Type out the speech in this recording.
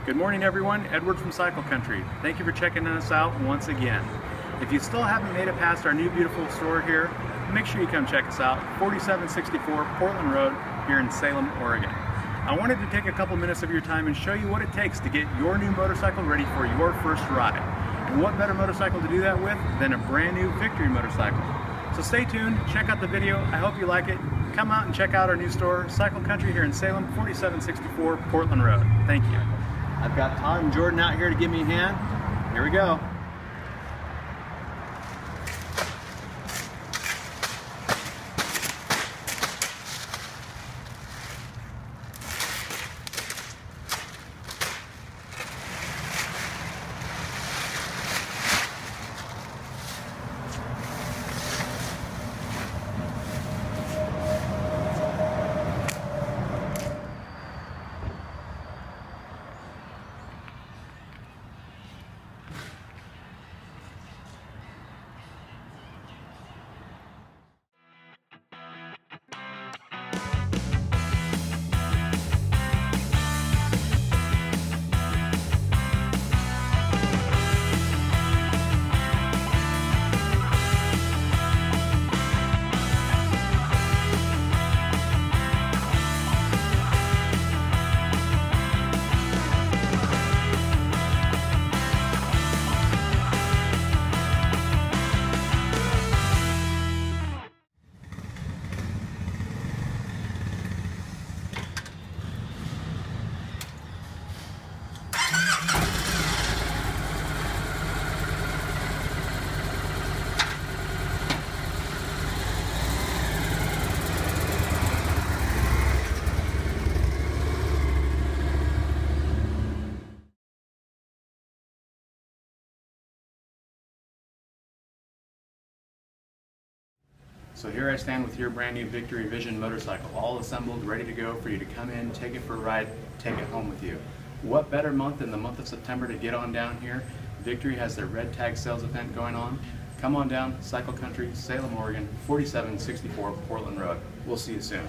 Good morning everyone, Edward from Cycle Country. Thank you for checking us out once again. If you still haven't made it past our new beautiful store here, make sure you come check us out, 4764 Portland Road here in Salem, Oregon. I wanted to take a couple minutes of your time and show you what it takes to get your new motorcycle ready for your first ride. And what better motorcycle to do that with than a brand new Victory motorcycle. So stay tuned, check out the video, I hope you like it. Come out and check out our new store, Cycle Country here in Salem, 4764 Portland Road. Thank you. I've got Todd and Jordan out here to give me a hand. Here we go. So here I stand with your brand new Victory Vision motorcycle, all assembled, ready to go for you to come in, take it for a ride, take it home with you. What better month than the month of September to get on down here? Victory has their red tag sales event going on. Come on down, Cycle Country, Salem, Oregon, 4764 Portland Road. We'll see you soon.